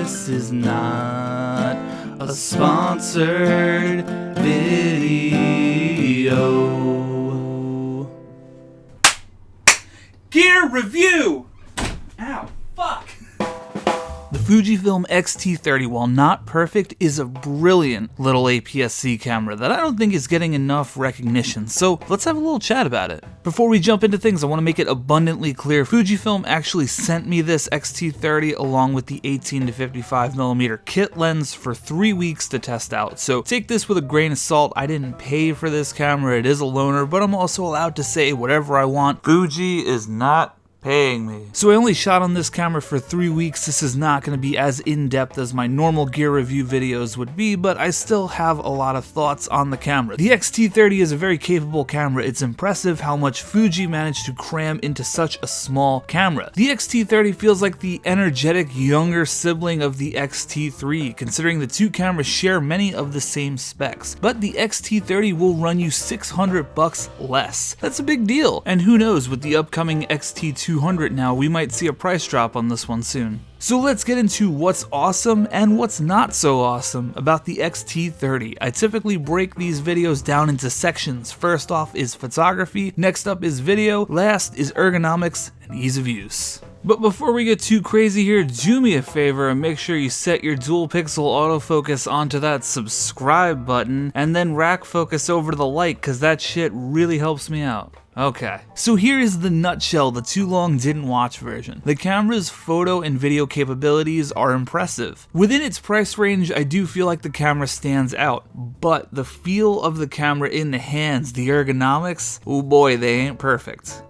This is not a sponsored video. Gear review! Ow, fuck! The FujiFilm XT30, while not perfect, is a brilliant little APS-C camera that I don't think is getting enough recognition, so let's have a little chat about it. Before we jump into things, I want to make it abundantly clear, Fujifilm actually sent me this XT30 along with the 18 to 55mm kit lens for 3 weeks to test out, so take this with a grain of salt. I didn't pay for this camera, it is a loaner, but I'm also allowed to say whatever I want. Fuji is not paying me. So I only shot on this camera for 3 weeks. This is not going to be as in-depth as my normal gear review videos would be, but I still have a lot of thoughts on the camera. The XT30 is a very capable camera. It's impressive how much Fuji managed to cram into such a small camera. The XT30 feels like the energetic younger sibling of the XT3, considering the two cameras share many of the same specs. But the XT30 will run you $600 less. That's a big deal. And who knows, with the upcoming XT200 now, we might see a price drop on this one soon. So let's get into what's awesome and what's not so awesome about the XT30. I typically break these videos down into sections. First off is photography, next up is video, last is ergonomics and ease of use. But before we get too crazy here, do me a favor and make sure you set your dual pixel autofocus onto that subscribe button and then rack focus over to the like, cause that shit really helps me out. Okay, so here is the nutshell, the too long didn't watch version. The camera's photo and video capabilities are impressive. Within its price range, I do feel like the camera stands out, but the feel of the camera in the hands, the ergonomics, oh boy, they ain't perfect.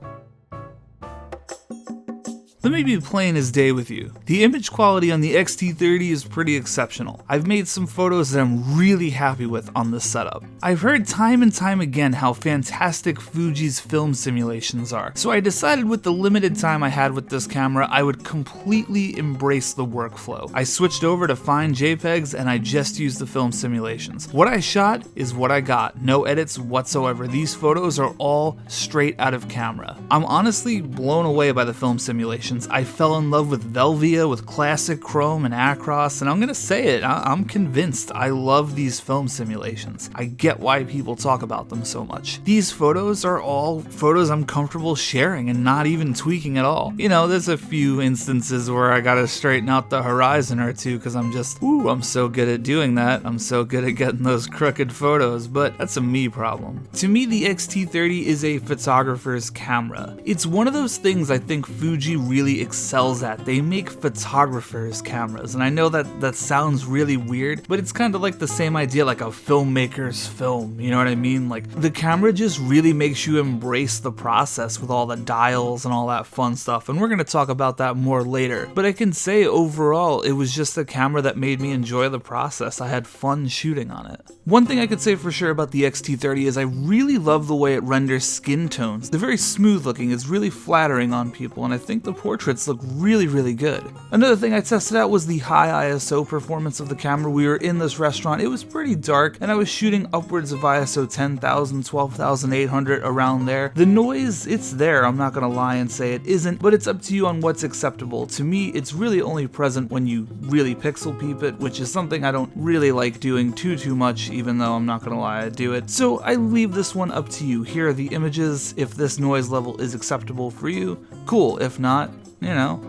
Let me be plain as day with you. The image quality on the XT30 is pretty exceptional. I've made some photos that I'm really happy with on this setup. I've heard time and time again how fantastic Fuji's film simulations are, so I decided with the limited time I had with this camera, I would completely embrace the workflow. I switched over to fine JPEGs and I just used the film simulations. What I shot is what I got, no edits whatsoever. These photos are all straight out of camera. I'm honestly blown away by the film simulations. I fell in love with Velvia, with classic chrome and Acros, and I'm gonna say it, I'm convinced. I love these film simulations. I get why people talk about them so much. These photos are all photos I'm comfortable sharing and not even tweaking at all. You know, there's a few instances where I gotta straighten out the horizon or two because I'm just, I'm so good at doing that. I'm so good at getting those crooked photos, but that's a me problem. To me, the XT30 is a photographer's camera. It's one of those things I think Fuji really excels at. They make photographers' cameras, and I know that sounds really weird, but it's kind of like the same idea like a filmmaker's film, you know what I mean? Like, the camera just really makes you embrace the process with all the dials and all that fun stuff, and we're gonna talk about that more later. But I can say overall, it was just a camera that made me enjoy the process. I had fun shooting on it. One thing I could say for sure about the XT30 is I really love the way it renders skin tones. They're very smooth looking, it's really flattering on people, and I think the portraits look really, really good. Another thing I tested out was the high ISO performance of the camera. We were in this restaurant, it was pretty dark, and I was shooting upwards of ISO 10,000, 12,800, around there. The noise, it's there, I'm not gonna lie and say it isn't, but it's up to you on what's acceptable. To me, it's really only present when you really pixel peep it, which is something I don't really like doing too much, even though I'm not gonna lie, I do it. So I leave this one up to you. Here are the images. If this noise level is acceptable for you, cool. If not, you know,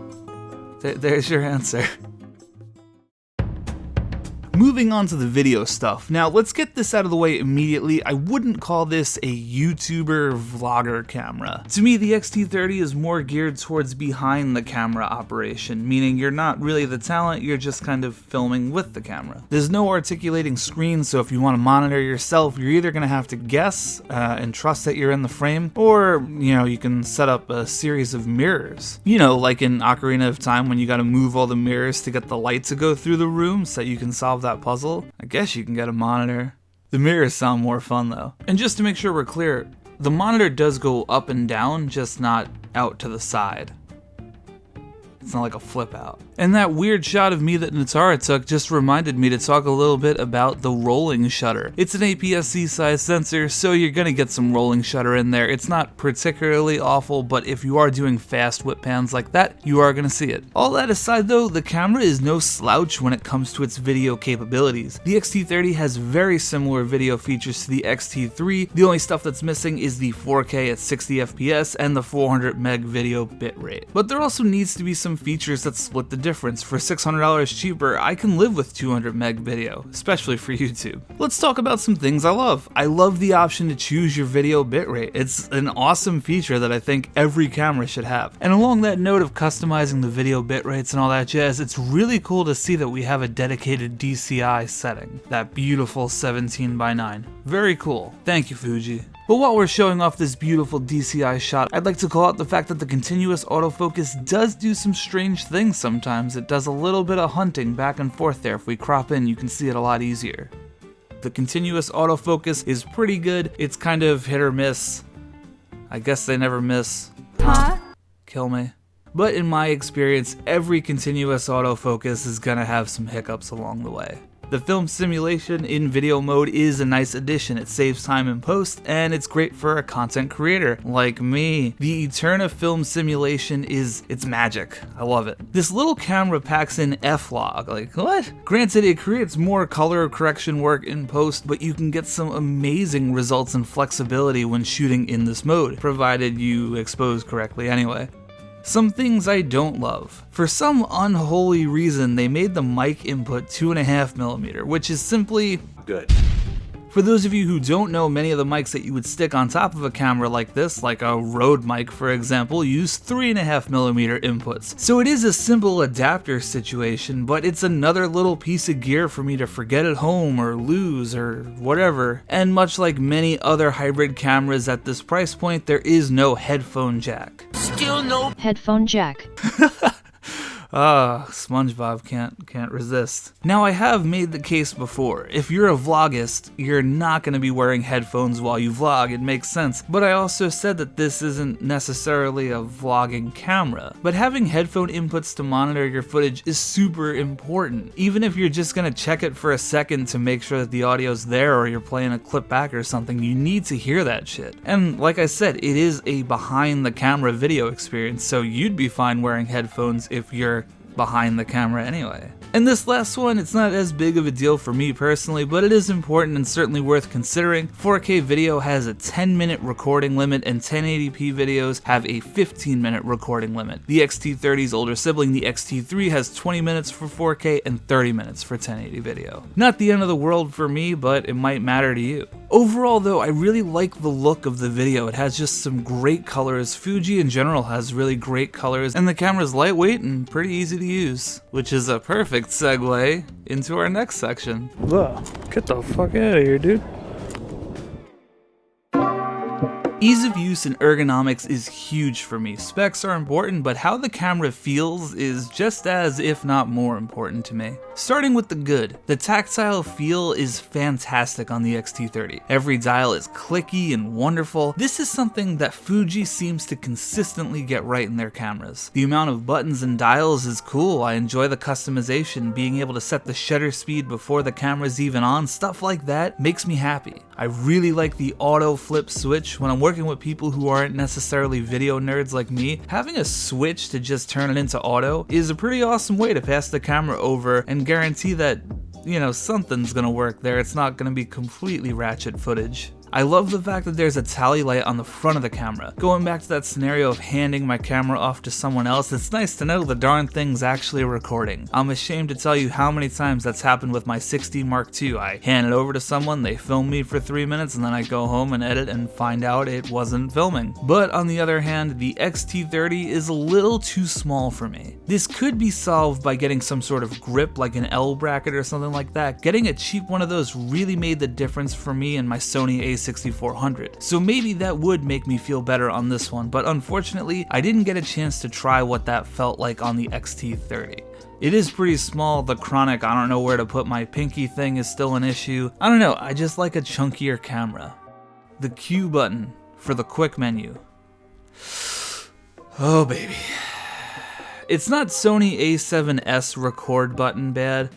there's your answer. Moving on to the video stuff. Now let's get this out of the way immediately. I wouldn't call this a YouTuber vlogger camera. To me, the XT30 is more geared towards behind the camera operation, meaning you're not really the talent, you're just kind of filming with the camera. There's no articulating screen, so if you want to monitor yourself, you're either going to have to guess and trust that you're in the frame, or, you know, you can set up a series of mirrors. You know, like in Ocarina of Time when you got to move all the mirrors to get the light to go through the room so that you can solve that puzzle. I guess you can get a monitor. The mirrors sound more fun though. And just to make sure we're clear, the monitor does go up and down, just not out to the side. It's not like a flip out. And that weird shot of me that Natara took just reminded me to talk a little bit about the rolling shutter. It's an APS-C size sensor, so you're gonna get some rolling shutter in there. It's not particularly awful, but if you are doing fast whip pans like that, you are gonna see it. All that aside though, the camera is no slouch when it comes to its video capabilities. The XT30 has very similar video features to the XT3. The only stuff that's missing is the 4K at 60 FPS and the 400 meg video bitrate. But there also needs to be some features that split the difference. For $600 cheaper, I can live with 200 meg video, especially for YouTube. Let's talk about some things I love. I love the option to choose your video bitrate. It's an awesome feature that I think every camera should have. And along that note of customizing the video bitrates and all that jazz, it's really cool to see that we have a dedicated DCI setting. That beautiful 17:9. Very cool. Thank you, Fuji. But while we're showing off this beautiful DCI shot, I'd like to call out the fact that the continuous autofocus does do some strange things sometimes. It does a little bit of hunting back and forth there. If we crop in, you can see it a lot easier. The continuous autofocus is pretty good. It's kind of hit or miss. I guess they never miss. Huh? Kill me. But in my experience, every continuous autofocus is gonna have some hiccups along the way. The film simulation in video mode is a nice addition. It saves time in post, and it's great for a content creator like me. The Eterna film simulation it's magic. I love it. This little camera packs in F-Log. Like, what? Granted, it creates more color correction work in post, but you can get some amazing results and flexibility when shooting in this mode, provided you expose correctly anyway. Some things I don't love. For some unholy reason, they made the mic input 2.5mm, which is simply good. For those of you who don't know, many of the mics that you would stick on top of a camera like this, like a Rode mic for example, use 3.5mm inputs. So it is a simple adapter situation, but it's another little piece of gear for me to forget at home or lose or whatever. And much like many other hybrid cameras at this price point, there is no headphone jack. Still no headphone jack. SpongeBob can't resist. Now I have made the case before. If you're a vlogist, you're not going to be wearing headphones while you vlog. It makes sense. But I also said that this isn't necessarily a vlogging camera. But having headphone inputs to monitor your footage is super important. Even if you're just going to check it for a second to make sure that the audio's there or you're playing a clip back or something, you need to hear that shit. And like I said, it is a behind the camera video experience, so you'd be fine wearing headphones if you're behind the camera anyway. And this last one, it's not as big of a deal for me personally, but it is important and certainly worth considering. 4K video has a 10-minute recording limit and 1080p videos have a 15-minute recording limit. The XT30's older sibling, the XT3, has 20 minutes for 4K and 30 minutes for 1080 video. Not the end of the world for me, but it might matter to you. Overall though, I really like the look of the video. It has just some great colors. Fuji in general has really great colors, and the camera's lightweight and pretty easy to use, which is a perfect segue into our next section. Ugh, get the fuck out of here, dude. Ease of use and ergonomics is huge for me. Specs are important, but how the camera feels is just as, if not more important to me. Starting with the good, the tactile feel is fantastic on the XT30. Every dial is clicky and wonderful. This is something that Fuji seems to consistently get right in their cameras. The amount of buttons and dials is cool. I enjoy the customization, being able to set the shutter speed before the camera's even on. Stuff like that makes me happy. I really like the auto flip switch. When I'm working with people who aren't necessarily video nerds like me, having a switch to just turn it into auto is a pretty awesome way to pass the camera over and guarantee that, you know, something's gonna work there. It's not gonna be completely ratchet footage. I love the fact that there's a tally light on the front of the camera. Going back to that scenario of handing my camera off to someone else, it's nice to know the darn thing's actually recording. I'm ashamed to tell you how many times that's happened with my 6D Mark II. I hand it over to someone, they film me for 3 minutes, and then I go home and edit and find out it wasn't filming. But on the other hand, the XT30 is a little too small for me. This could be solved by getting some sort of grip like an L bracket or something like that. Getting a cheap one of those really made the difference for me and my Sony a6400. So maybe that would make me feel better on this one, but unfortunately, I didn't get a chance to try what that felt like on the XT30. It is pretty small, the chronic, I don't know where to put my pinky thing is still an issue. I don't know, I just like a chunkier camera. The Q button for the quick menu. Oh baby. It's not Sony A7S record button bad,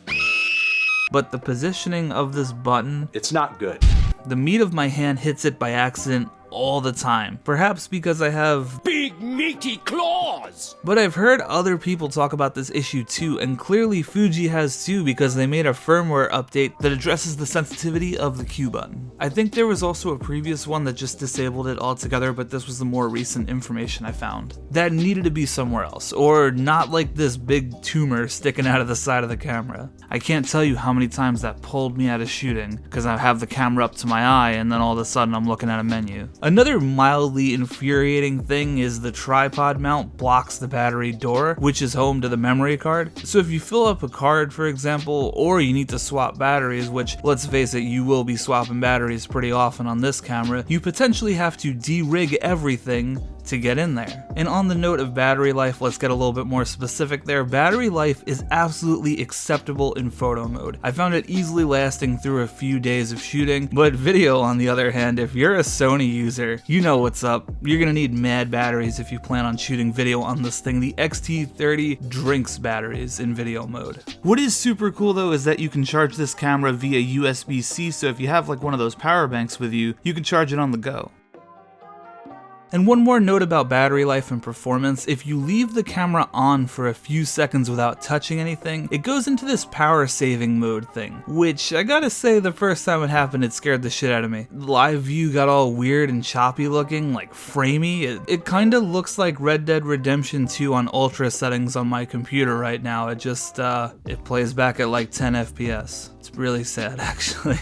but the positioning of this button, it's not good. The meat of my hand hits it by accident all the time. Perhaps because I have Big meaty claws! But I've heard other people talk about this issue too, and clearly Fuji has too, because they made a firmware update that addresses the sensitivity of the Q button. I think there was also a previous one that just disabled it altogether, but this was the more recent information I found. That needed to be somewhere else, or not like this big tumor sticking out of the side of the camera. I can't tell you how many times that pulled me out of shooting, because I have the camera up to my eye and then all of a sudden I'm looking at a menu. Another mildly infuriating thing is the tripod mount blocks the battery door, which is home to the memory card. So if you fill up a card, for example, or you need to swap batteries, which, let's face it, you will be swapping batteries pretty often on this camera, you potentially have to de-rig everything to get in there. And on the note of battery life, let's get a little bit more specific there. Battery life is absolutely acceptable in photo mode. I found it easily lasting through a few days of shooting, but video, on the other hand, if you're a Sony user, you know what's up. You're gonna need mad batteries if you plan on shooting video on this thing. The XT30 drinks batteries in video mode. What is super cool though is that you can charge this camera via USB-C, so if you have like one of those power banks with you, you can charge it on the go. And one more note about battery life and performance, if you leave the camera on for a few seconds without touching anything, it goes into this power saving mode thing, which I gotta say the first time it happened it scared the shit out of me. The live view got all weird and choppy looking, like framey. It kinda looks like Red Dead Redemption 2 on ultra settings on my computer right now. It just, it plays back at like 10 FPS. It's really sad actually.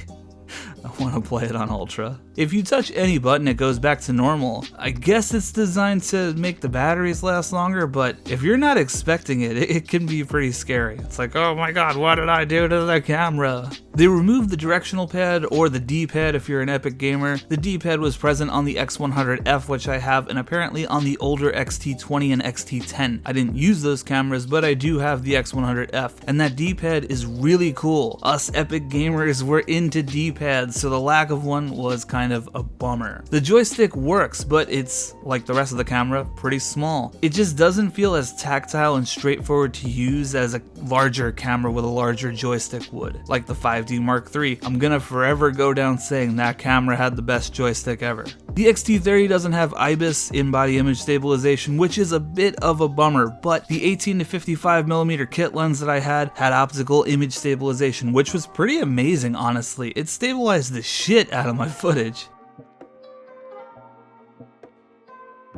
I want to play it on Ultra. If you touch any button, it goes back to normal. I guess it's designed to make the batteries last longer, but if you're not expecting it, it can be pretty scary. It's like, oh my god, what did I do to the camera? They removed the directional pad, or the D-pad if you're an Epic gamer. The D-pad was present on the X100F, which I have, and apparently on the older XT20 and XT10. I didn't use those cameras, but I do have the X100F, and that D-pad is really cool. Us Epic gamers were into D-pads, so the lack of one was kind of a bummer. The joystick works, but it's, like the rest of the camera, pretty small. It just doesn't feel as tactile and straightforward to use as a larger camera with a larger joystick would, like the 5D Mark III. I'm gonna forever go down saying that camera had the best joystick ever. The XT30 doesn't have IBIS in-body image stabilization, which is a bit of a bummer, but the 18 to 55mm kit lens that I had optical image stabilization, which was pretty amazing, honestly. It stabilized the shit out of my footage.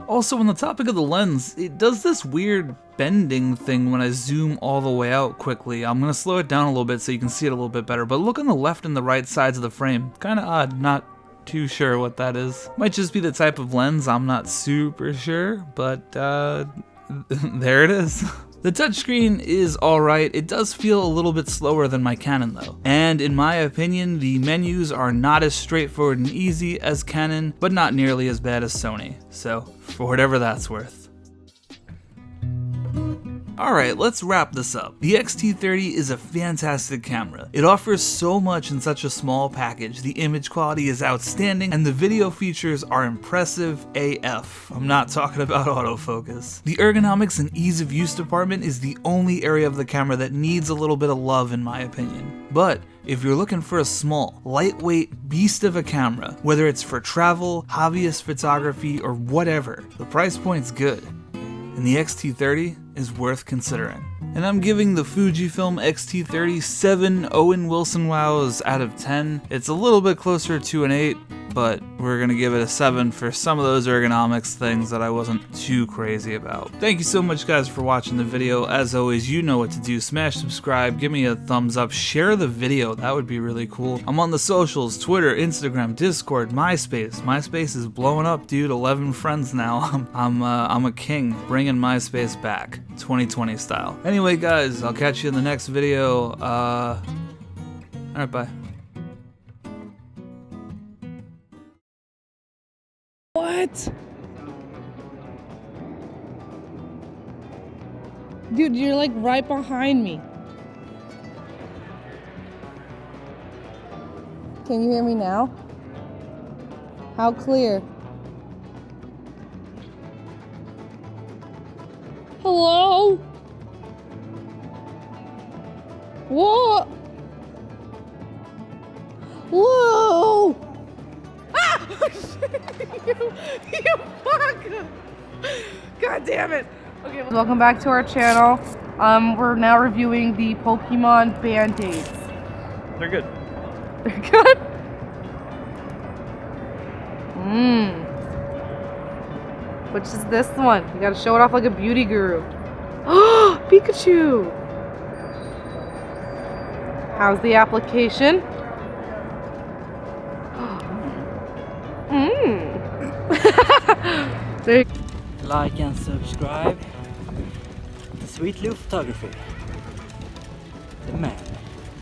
Also, on the topic of the lens, it does this weird bending thing when I zoom all the way out quickly. I'm gonna slow it down a little bit so you can see it a little bit better, but look on the left and the right sides of the frame. Kinda odd, not too sure what that is. Might just be the type of lens, I'm not super sure, but there it is. The touchscreen is alright, it does feel a little bit slower than my Canon though. And in my opinion, the menus are not as straightforward and easy as Canon, but not nearly as bad as Sony. So, for whatever that's worth. Alright, let's wrap this up. The XT30 is a fantastic camera. It offers so much in such a small package. The image quality is outstanding, and the video features are impressive AF. I'm not talking about autofocus. The ergonomics and ease of use department is the only area of the camera that needs a little bit of love in my opinion. But if you're looking for a small, lightweight beast of a camera, whether it's for travel, hobbyist photography, or whatever, the price point's good. And the XT30 is worth considering. And I'm giving the FujiFilm XT30 7 Owen Wilson wows out of 10. It's a little bit closer to an 8, but we're gonna give it a 7 for some of those ergonomics things that I wasn't too crazy about. Thank you so much guys for watching the video. As always, you know what to do. Smash subscribe, give me a thumbs up, share the video, that would be really cool. I'm on the socials, Twitter, Instagram, Discord, MySpace. MySpace is blowing up, dude. 11 friends now. I'm a king, bringing MySpace back, 2020 style. Anyway guys, I'll catch you in the next video. Alright, bye. What? Dude, you're like right behind me. Can you hear me now? How clear? Hello? Whoa! Whoa! Ah! you fuck! God damn it! Okay, welcome back to our channel. We're now reviewing the Pokemon Band-Aids. They're good. They're good? Which is this one? You gotta show it off like a beauty guru. Oh, Pikachu! How's the application? There. Like and subscribe to Sweet Lou Photography. The man.